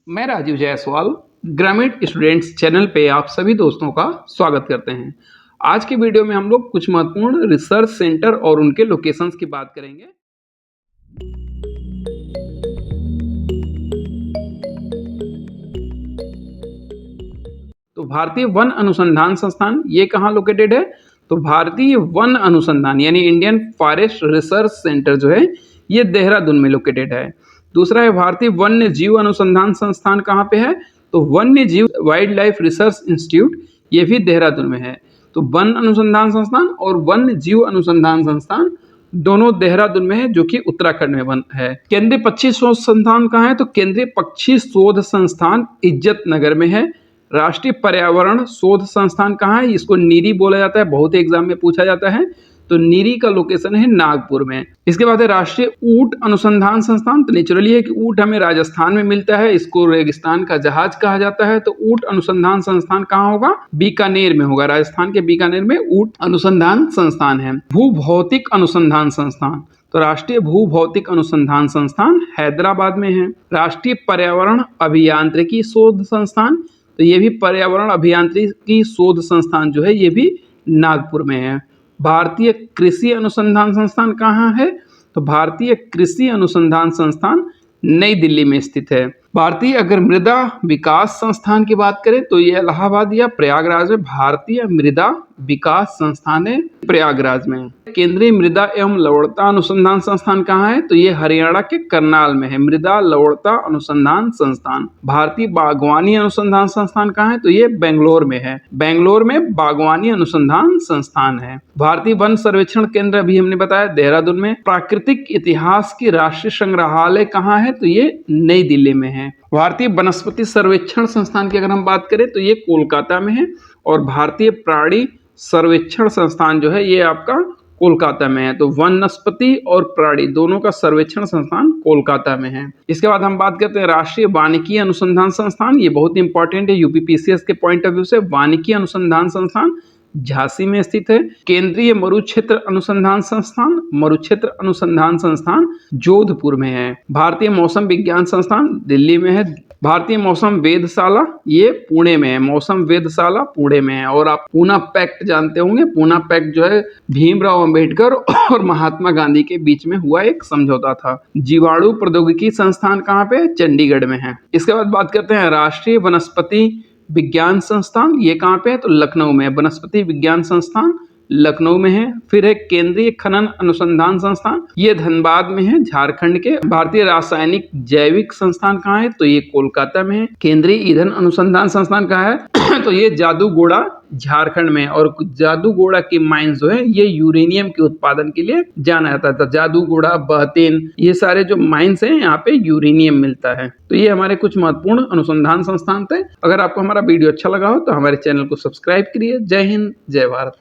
मैं राजीव जायसवाल ग्रामीण students channel पे आप सभी दोस्तों का स्वागत करते हैं। आज की वीडियो में हम लोग कुछ महत्वपूर्ण रिसर्च सेंटर और उनके लोकेशंस की बात करेंगे। तो भारतीय वन अनुसंधान संस्थान ये कहाँ लोकेटेड है? तो भारतीय वन अनुसंधान यानी इंडियन फॉरेस्ट रिसर्च सेंटर जो है ये देहरादून में लोकेटेड है। दूसरा है भारतीय वन्य जीव अनुसंधान संस्थान कहाँ पे है? तो वन्य जीव वाइल्ड लाइफ रिसर्च इंस्टीट्यूट ये भी देहरादून में है। तो वन अनुसंधान संस्थान और वन्य जीव अनुसंधान संस्थान दोनों देहरादून में है, जो कि उत्तराखंड में बन है। केंद्रीय पक्षी शोध संस्थान कहाँ है? तो केंद्रीय पक्षी शोध संस्थान इज्जत नगर में है। राष्ट्रीय पर्यावरण शोध संस्थान कहाँ है? इसको नीरी बोला जाता है, बहुत एग्जाम में पूछा जाता है। तो नीरी का लोकेशन है नागपुर में। इसके बाद है राष्ट्रीय ऊंट अनुसंधान संस्थान। तो नेचुरली है कि ऊंट हमें राजस्थान में मिलता है, इसको रेगिस्तान का जहाज कहा जाता है। तो ऊंट अनुसंधान संस्थान कहाँ होगा? बीकानेर में होगा। राजस्थान के बीकानेर में ऊंट अनुसंधान संस्थान है। भू भौतिक अनुसंधान संस्थान, तो राष्ट्रीय भू भौतिक अनुसंधान संस्थान हैदराबाद में है। राष्ट्रीय पर्यावरण अभियांत्रिकी शोध संस्थान, तो ये भी पर्यावरण अभियांत्रिकी शोध संस्थान जो है ये भी नागपुर में है। भारतीय कृषि अनुसंधान संस्थान कहाँ है? तो भारतीय कृषि अनुसंधान संस्थान नई दिल्ली में स्थित है। भारतीय अगर मृदा विकास संस्थान की बात करें तो ये इलाहाबाद या प्रयागराज में भारतीय मृदा विकास संस्थान है, प्रयागराज में। केंद्रीय मृदा एवं लवणता अनुसंधान संस्थान कहाँ है? तो ये हरियाणा के करनाल में है, मृदा लवणता अनुसंधान संस्थान। भारतीय बागवानी अनुसंधान संस्थान कहाँ है? तो ये बेंगलोर में है, बेंगलोर में बागवानी अनुसंधान संस्थान है। भारतीय वन सर्वेक्षण केंद्र अभी हमने बताया देहरादून में। प्राकृतिक इतिहास की राष्ट्रीय संग्रहालय कहाँ है? तो ये नई दिल्ली में है। भारतीय वनस्पति सर्वेक्षण संस्थान की अगर हम बात करें तो ये कोलकाता में है। और भारतीय प्राणी सर्वेक्षण संस्थान जो है ये आपका कोलकाता में है। तो वनस्पति और प्राणी दोनों का सर्वेक्षण संस्थान कोलकाता में है। इसके बाद हम बात करते हैं राष्ट्रीय वानिकी अनुसंधान संस्थान। ये बहुत इंपॉर्टेंट है यूपीपीसीएस के पॉइंट ऑफ व्यू से। वानिकी अनुसंधान संस्थान झांसी में स्थित है। केंद्रीय मरुक्षेत्र अनुसंधान संस्थान, मरुक्षेत्र अनुसंधान संस्थान जोधपुर में है। भारतीय मौसम विज्ञान संस्थान दिल्ली में है। भारतीय मौसम वेधशाला ये पुणे में है, मौसम वेधशाला पुणे में है। और आप पूना पैक्ट जानते होंगे, पूना पैक्ट जो है भीमराव अंबेडकर और महात्मा गांधी के बीच में हुआ एक समझौता था। जीवाणु प्रौद्योगिकी संस्थान कहाँ पे? चंडीगढ़ में है। इसके बाद बात करते हैं राष्ट्रीय वनस्पति विज्ञान संस्थान, ये कहाँ पे है? तो लखनऊ में है। वनस्पति विज्ञान संस्थान लखनऊ में है। फिर है केंद्रीय खनन अनुसंधान संस्थान, ये धनबाद में है, झारखंड के। भारतीय रासायनिक जैविक संस्थान कहाँ है? तो ये कोलकाता में है। केंद्रीय ईंधन अनुसंधान संस्थान कहाँ है? तो ये जादूगोड़ा झारखंड में। और जादूगोड़ा की माइंस जो है ये यूरेनियम के उत्पादन के लिए जाना जाता था। जादूगोड़ा, बहतीन, ये सारे जो माइंस हैं यहाँ पे यूरेनियम मिलता है। तो ये हमारे कुछ महत्वपूर्ण अनुसंधान संस्थान थे। अगर आपको हमारा वीडियो अच्छा लगा हो तो हमारे चैनल को सब्सक्राइब करिए। जय हिंद, जय भारत।